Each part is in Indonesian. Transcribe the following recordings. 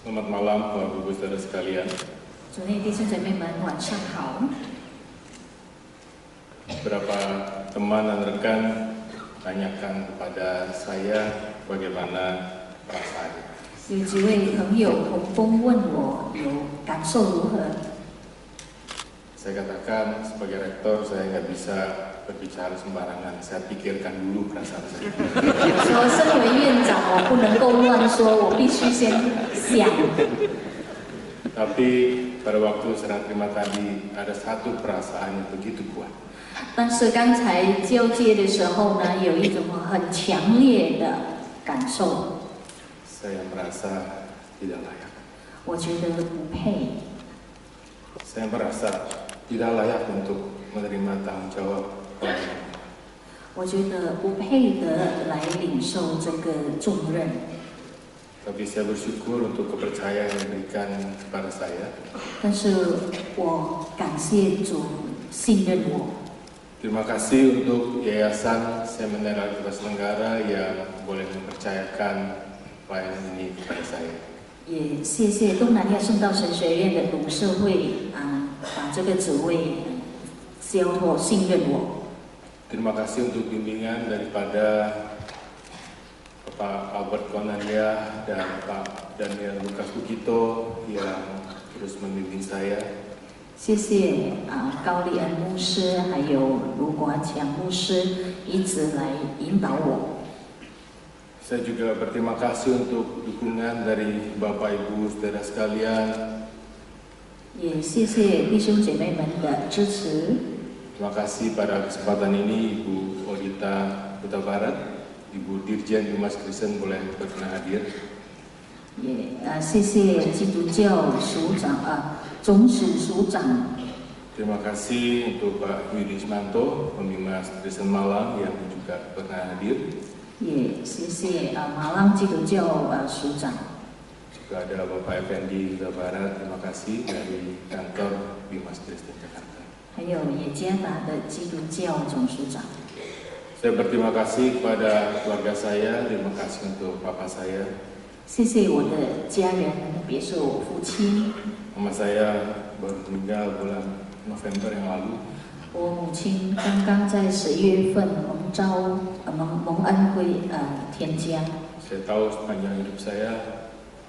Selamat malam Bapak Ibu Saudara sekalian. 主内弟兄姐妹们，晚上好。 Beberapa teman dan rekan tanyakan kepada saya bagaimana perasaannya. 有几位朋友同工问我有感受如何？ Saya katakan sebagai rektor saya nggak bisa berbicara sembarangan. Saya pikirkan dulu perasaan saya. 我说，身为院长，我不能够乱说，我必须先想。 Tapi pada waktu serah terima tadi ada satu perasaan yang begitu kuat. 但是刚才交接的时候呢，有一种很强烈的感受， Saya merasa tidak layak. 我觉得不配， Saya merasa tidak layak untuk menerima tanggung jawab pelayanan. 我觉得不配得来领受这个重任。 Tapi saya bersyukur untuk kepercayaan yang diberikan kepada saya. 但是我感谢主信任我。 Terima kasih untuk Yayasan Seminar Alkitab Tenggara yang boleh mempercayakan pelayanan ini kepada saya. 也谢谢东南亚圣道神学院的董事会把这个职位交托信任我。 Terima kasih untuk bimbingan daripada Pak Albert Konania dan Pak Daniel Lukas Bukito yang terus membimbing saya. 谢谢高立恩牧师还有卢国强牧师一直来引导我。 Saya juga berterima kasih untuk dukungan dari Bapak Ibu Saudara sekalian. 也谢谢弟兄姐妹们的支持。 Terima kasih pada kesempatan ini Ibu Odita Huta Barat, Ibu Dirjen Humas Kristen boleh berkenan hadir. 也谢谢基督教署长总使署长。 Terima kasih untuk Pak Yudi Ismanto, Pemimas Kristen Malang yang juga berkenan hadir. 也谢谢马浪基督教署长。 Juga ada Bapak Effendi Huta Barat, terima kasih dari kantor Bimas Kristen Jakarta. 还有也加达的基督教总署长。 Saya berterima kasih kepada keluarga saya, terima kasih untuk papa saya. 谢谢我的家人，特别是我父亲。 Mama saya baru meninggal bulan November yang lalu. 我母亲刚刚在11月份蒙恩归天家。 Saya tahu sepanjang hidup saya,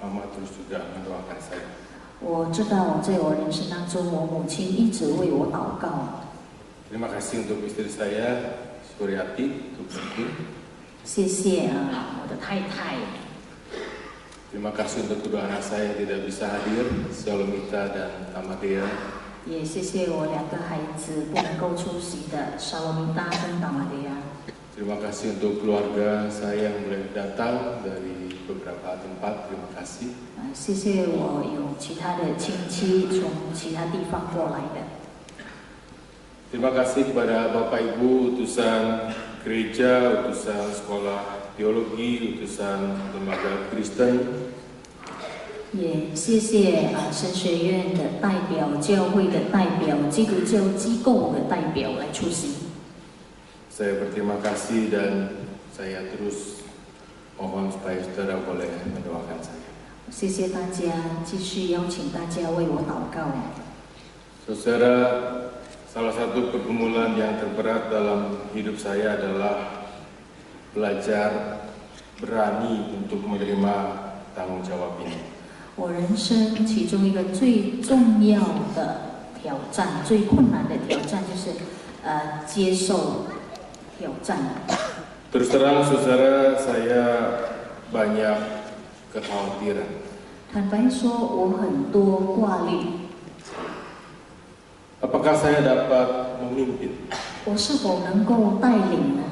Mama terus juga mendoakan saya. 我知道在我人生当中，我母亲一直为我祷告。 Terima kasih untuk istri saya, Suryati, untuk 谢谢我的太太。 Terima kasih untuk kedua anak saya yang tidak bisa hadir, Shalomita dan Tamadea. 也谢谢我两个孩子不能够出席的沙罗米达跟达玛利亚。 Terima kasih untuk keluarga saya yang boleh datang dari beberapa tempat, terima kasih. 谢谢我有其他的亲戚从其他地方过来的。 Terima kasih kepada Bapak Ibu, utusan gereja, utusan sekolah teologi, utusan lembaga Kristen. 也谢谢神学院的代表、教会的代表、基督教机构的代表来出席。 Saya berterima kasih dan saya terus mohon supaya saudara boleh mendoakan saya. 谢谢大家，继续邀请大家为我祷告。 Saudara, salah satu pergumulan yang terberat dalam hidup saya adalah belajar berani untuk menerima tanggung jawab ini. 我人生其中一个最重要的挑战、最困难的挑战，就是接受挑战。 Terus terang saudara, saya banyak kekhawatiran. 坦白说，我很多挂虑， Apakah saya dapat memimpin? 我是否能够带领呢？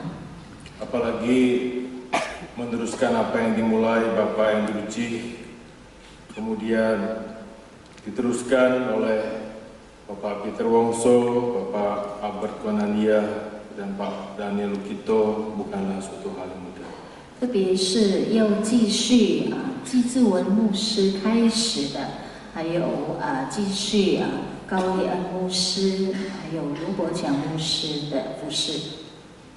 Apalagi meneruskan apa yang dimulai Bapak Andrew G, kemudian diteruskan oleh Bapak Peter Wongso, Bapak Albert Konania, dan Pak Daniel Lukito bukanlah suatu hal yang mudah. 特别是要继续季志文牧师开始的，还有继续高立恩牧师，还有卢国强牧师的服侍。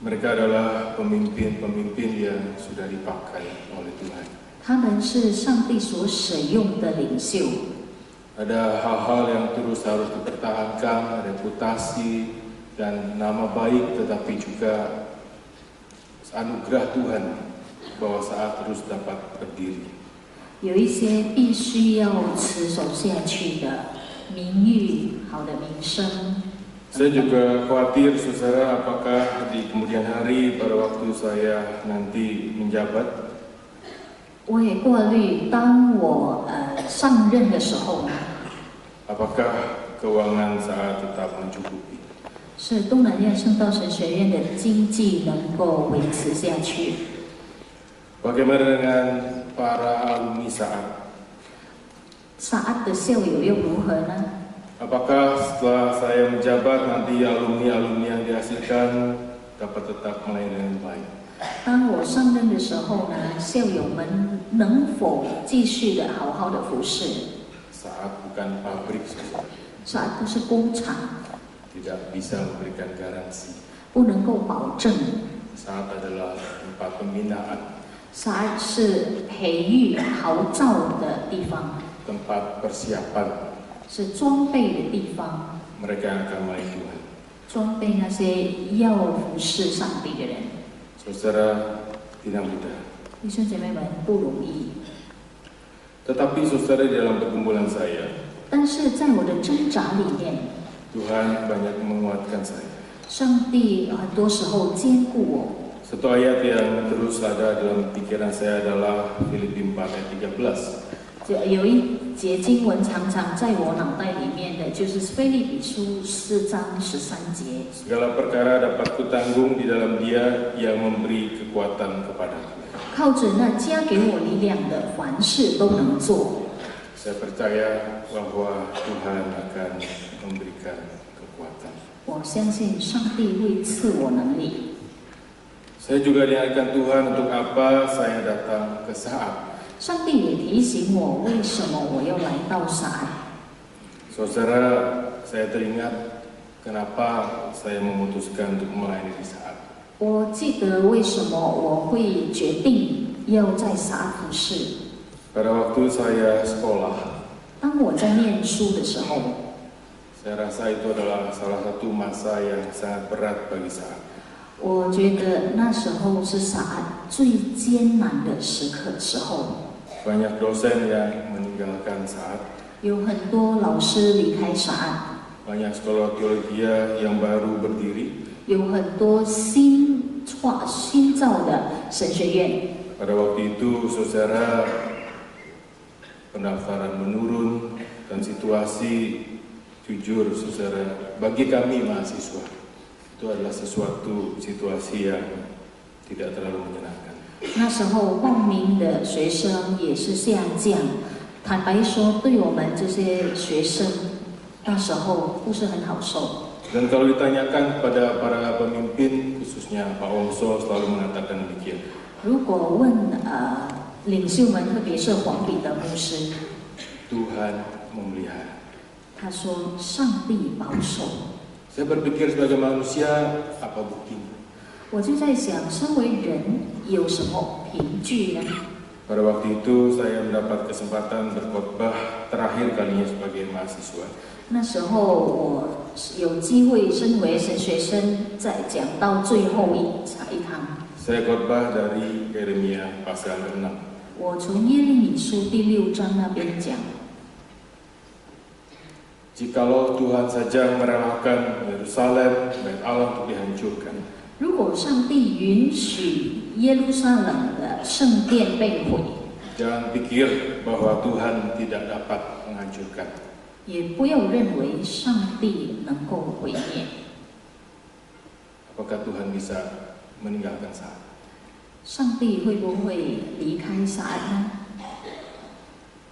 Mereka adalah pemimpin-pemimpin yang sudah dipakai oleh Tuhan. 他们是上帝所使用的领袖。 Ada hal-hal yang terus harus dipertahankan, reputasi dan nama baik, tetapi juga anugerah Tuhan bahwa saat terus dapat berdiri. 有一些必须要持守下去的名誉、好的名声。 Saya juga khawatir, saudara, apakah di kemudian hari pada waktu saya nanti menjabat, 我也过滤，当我上任的时候呢， apakah keuangan saat tetap mencukupi. 是东南亚圣道神学院的经济能够维持下去。 Bagaimana dengan para alumni saat? saat 的校友又如何呢？ Apakah setelah saya menjabat nanti alumni-alumni yang dihasilkan dapat tetap melayani dengan baik? 当我上任的时候呢，校友们能否继续的好好的服侍？ Saat bukan pabrik, saudara. saat 不是工厂， Tidak bisa memberikan garansi. 不能够保证。 Saat adalah tempat pembinaan, saat 是培育豪造的地方， tempat persiapan 是装备的地方， mereka yang akan melayani Tuhan. 装备那些要服侍上帝的人。 Saudara, tidak mudah. 弟兄姐妹们不容易， Tetapi saudara, di dalam pergumulan saya, 但是在我的挣扎里面， Tuhan banyak menguatkan saya. 上帝很多时候兼顾我。 Satu ayat yang terus ada dalam pikiran saya adalah Filipi 4 ayat 13. 有一节经文常常在我脑袋里面的，就是腓立比书4章13节。 Segala perkara dapat kutanggung di dalam Dia yang memberi kekuatan kepadaku. 靠着那加给我力量的，凡事都能做。 Saya percaya bahwa Tuhan akan memberikan kekuatan. 我相信上帝会赐我能力。 Saya juga diingatkan Tuhan untuk apa saya datang ke saat. 上帝也提醒我，为什么我要来到saat。 Saudara, saya teringat kenapa saya memutuskan untuk melayani di saat. 我记得为什么我会决定要在saat服侍。 Pada waktu saya sekolah, 当我在念书的时候， saya rasa itu adalah salah satu masa yang sangat berat bagi saat. 我觉得那时候是saat最艰难的时候。 Banyak dosen yang meninggalkan saat, 有很多老师离开saat， banyak sekolah teologi yang baru berdiri. 有很多新造的神学院。 Pada waktu itu, saudara, pendaftaran menurun dan situasi, jujur saudara, bagi kami mahasiswa itu adalah sesuatu situasi yang tidak terlalu menyenangkan. 那时候报名的学生也是下降，坦白说，对我们这些学生，那时候不是很好受。 Dan kalau ditanyakan kepada para pemimpin, khususnya Pak Wongso selalu mengatakan demikian. 如果问领袖们，特别是黄彼得牧师， Tuhan memelihara. 他说上帝保守。 Saya berpikir sebagai manusia, apa buktinya? 我就在想，身为人有什么凭据呢？ Pada waktu itu saya mendapat kesempatan berkhotbah terakhir kalinya sebagai mahasiswa. 那时候我有机会，身为神学生，在讲到最后一堂。 Saya khotbah dari Yeremia pasal 6. 我从耶利米书第6章那边讲， Jikalau Tuhan saja merelakan Yerusalem, bait Allah untuk dihancurkan, 如果上帝允许耶路撒冷的圣殿被毁， jangan pikir bahwa Tuhan tidak dapat menghancurkan. 也不要认为上帝能够毁灭。 Apakah Tuhan bisa meninggalkan saat? 上帝会不会离开撒旦呢？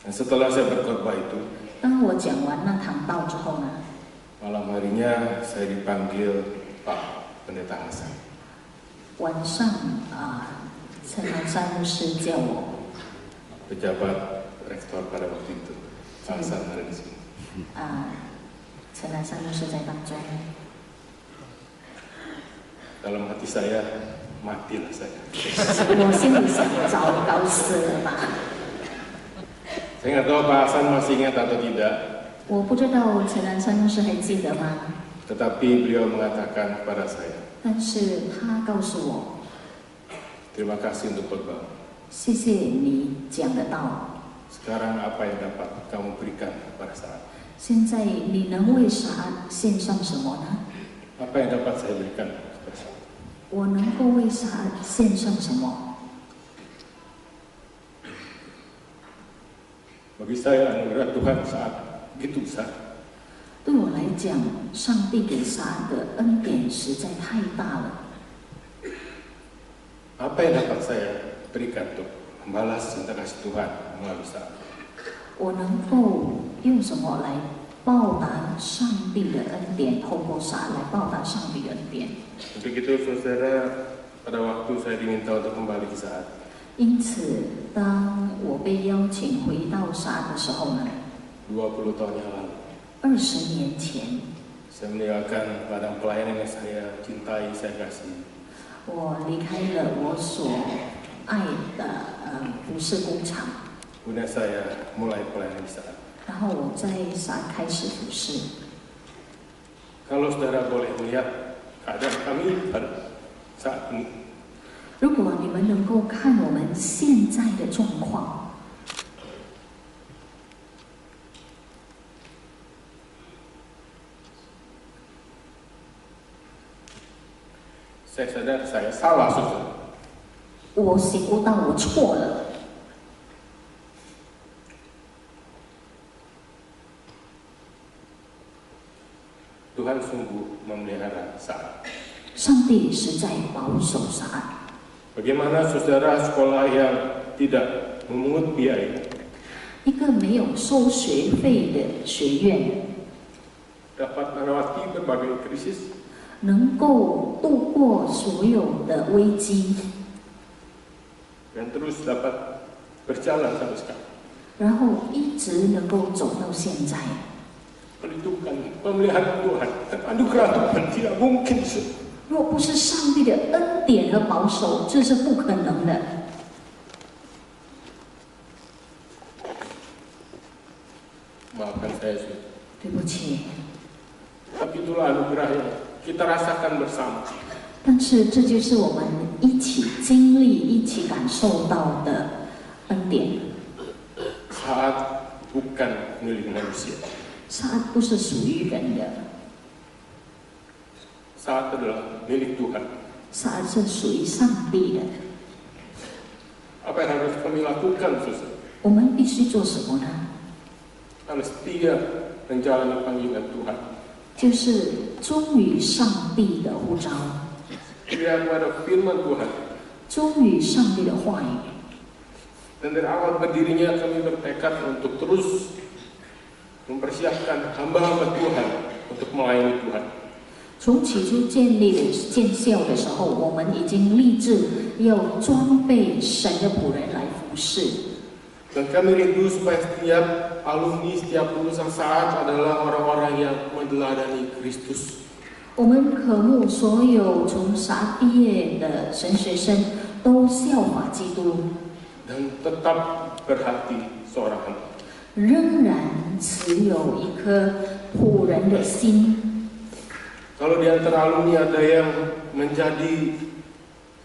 Dan setelah saya berkhotbah itu, 当我讲完那堂道之后呢， malam harinya saya dipanggil Pak Pendeta Hasan. 晚上陈南山牧师叫我， Pejabat rektor pada waktu itu. Pak Hasan ada di sini. 陈南山牧师在当中。 Dalam hati saya, matilah saya. 我心里想，糟糕死了吧。Saya nggak tahu Pak Hasan masih ingat atau tidak, 我不知道陈南山牧师还记得吗？ tetapi beliau mengatakan kepada saya, 但是他告诉我， terima kasih untuk khotbah. 谢谢你讲的道。 Sekarang apa yang dapat kamu berikan kepada saya? 现在你能为啥献上什么呢？ Apa yang dapat saya berikan kepada saya? 我能够为啥献上什么？ Bagi saya anugerah Tuhan saat begitu besar. 对我来讲，上帝给啥的恩典实在太大了。 Apa yang dapat saya berikan untuk membalas cinta kasih Tuhan melalui saat? 我能够用什么来报答上帝的恩典？透过啥来报答上帝的恩典？ Untuk itu saudara, pada waktu saya diminta untuk kembali ke saat, 因此，当我被邀请回到啥的时候呢？ 20 tahun yang lalu, 20年前， saya meninggalkan ladang pelayanan yang saya cintai, saya kasih. 我离开了我所爱的服饰工厂， Kemudian saya mulai pelayanan di saat. 然后我在啥开始服饰。 Kalau saudara boleh melihat keadaan kami pada saat ini, 如果你们能够看我们现在的状况， saya sadar saya salah, saudara. 我醒悟到我错了。 Tuhan sungguh memelihara saat. 上帝实在保守啥？ Bagaimana saudara sekolah yang tidak memungut biaya 一个没有收学费的学院， dapat melewati berbagai krisis 能够度过所有的危机， dan terus dapat berjalan sampai sekarang. 然后一直能够走到现在。 Perlindungan pemeliharaan Tuhan dan anugerah Tuhan tidak mungkin. 若不是上帝的恩典和保守，这是不可能的。 Maafkan saya, saudara. 对不起， Tapi itulah anugerah yang kita rasakan bersama. 但是这就是我们一起经历、一起感受到的恩典。 Saat bukan milik manusia. 它不是属于人的， Saat adalah milik Tuhan. 它是属于上帝的。 Apa yang harus kami lakukan, saudara? 我们必须做什么呢？ Harus setia menjalani panggilan Tuhan. 就是忠于上帝的呼召， Setia kepada firman Tuhan. 忠于上帝的话语。 Dan dari awal berdirinya kami bertekad untuk terus mempersiapkan hamba-hamba Tuhan untuk melayani Tuhan. 从起初建校的时候，我们已经立志要装备神的仆人来服侍。 Dan kami rindu supaya setiap alumni, setiap lulusan saat adalah orang-orang yang meneladani Kristus. 我们渴慕所有从啥毕业的神学生都效法基督， Dan tetap berhati seorang hamba. 仍然持有一颗仆人的心。 Kalau di antara alumni ada yang menjadi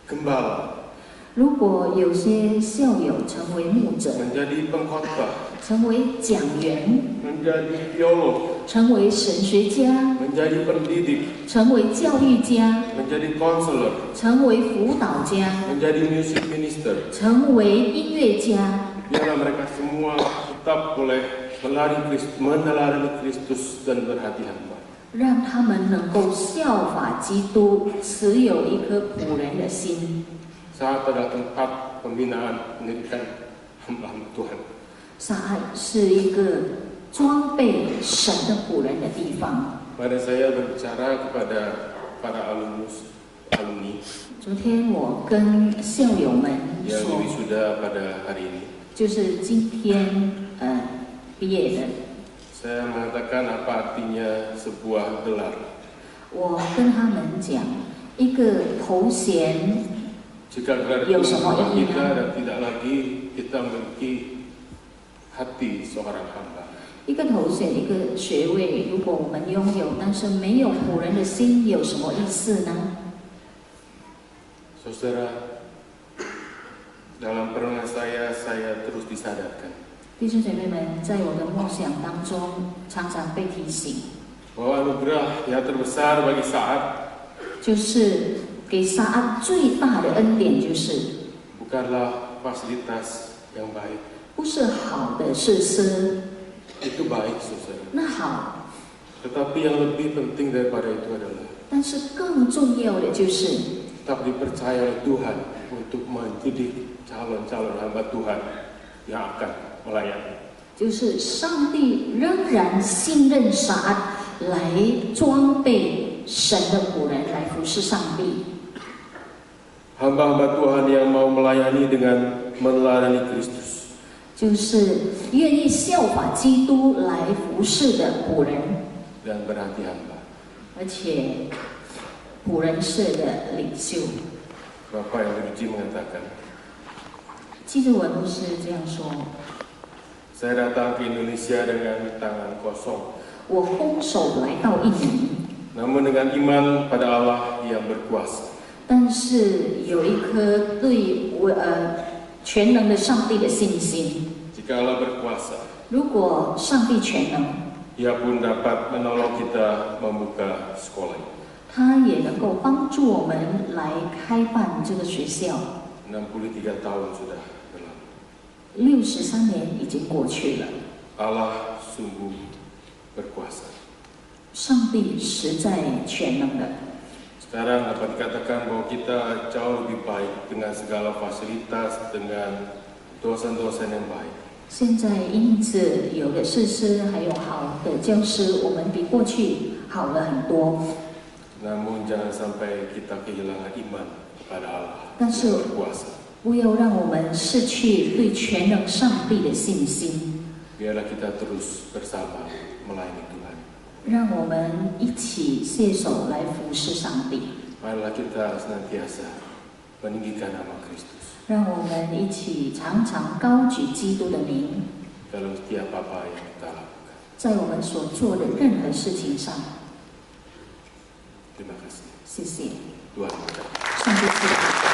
gembala, 如果有些校友成为牧者， menjadi pengkhotbah, 成为讲员， menjadi teolog, 成为神学家， menjadi pendidik, 成为教育家， menjadi konselor, 成为辅导家， menjadi music minister. 成为音乐家， Biarlah mereka semua tetap boleh meneladani Kristus dan berhati hamba. 让他们能够效法基督，持有一颗仆人的心。 Saat adalah tempat pembinaan pendidikan hamba-hamba Tuhan. saat是一个装备神的仆人的地方。 Pada saya berbicara kepada para alumni 昨天我跟校友们 yang 说， wisuda pada hari ini. 就是今天毕业的， Saya mengatakan apa artinya sebuah gelar. 我跟他们讲，一个头衔 Jika gelar itu mengubah kita dan tidak lagi kita memiliki hati seorang hamba. 一个头衔，一个学位，如果我们拥有，但是没有仆人的心，有什么意思呢？ Saudara, dalam perenungan saya terus disadarkan 弟兄姐妹们，在我的梦想当中，常常被提醒， bahwa anugerah yang terbesar bagi Sa'ad 就是给撒阿最大的恩典，就是 bukanlah fasilitas yang baik. 不是好的设施， Itu baik, saudara. 那好， Tetapi yang lebih penting daripada itu adalah 但是更重要的就是。 tetap dipercaya oleh Tuhan untuk mendidik calon-calon hamba Tuhan yang akan melayani. 就是上帝仍然信任撒阿来装备神的仆人来服侍上帝。 Hamba-hamba Tuhan yang mau melayani dengan melayani Kristus. 就是愿意效法基督来服侍的仆人， Dan berhati hamba. 而且仆人式的领袖。 Bapak yang diuji mengatakan, 基督文牧师这样说： saya datang ke Indonesia dengan tangan kosong. 我空手来到印尼， Namun dengan iman pada Allah yang berkuasa. 但是有一颗对全能的上帝的信心。 Jika Allah berkuasa, 如果上帝全能， Ia pun dapat menolong kita membuka sekolah ini. 他也能够帮助我们来开办这个学校。 63 tahun sudah berlalu. 63年已经过去了， Allah sungguh berkuasa. 上帝实在全能的。 Sekarang dapat dikatakan bahwa kita jauh lebih baik dengan segala fasilitas, dengan dosen-dosen yang baik. 现在因此有的设施还有好的教师，我们比过去好了很多。 Namun jangan sampai kita kehilangan iman kepada Allah Dan yang berkuasa. 不要让我们失去对全能上帝的信心， Biarlah kita terus bersama melayani Tuhan. 让我们一起携手来服侍上帝， Marilah kita senantiasa meninggikan nama Kristus 让我们一起常常高举基督的名， dalam setiap apa yang kita lakukan. 在我们所做的任何事情上。 Terima kasih. 谢谢， Tuhan memberkati. 上帝赐福。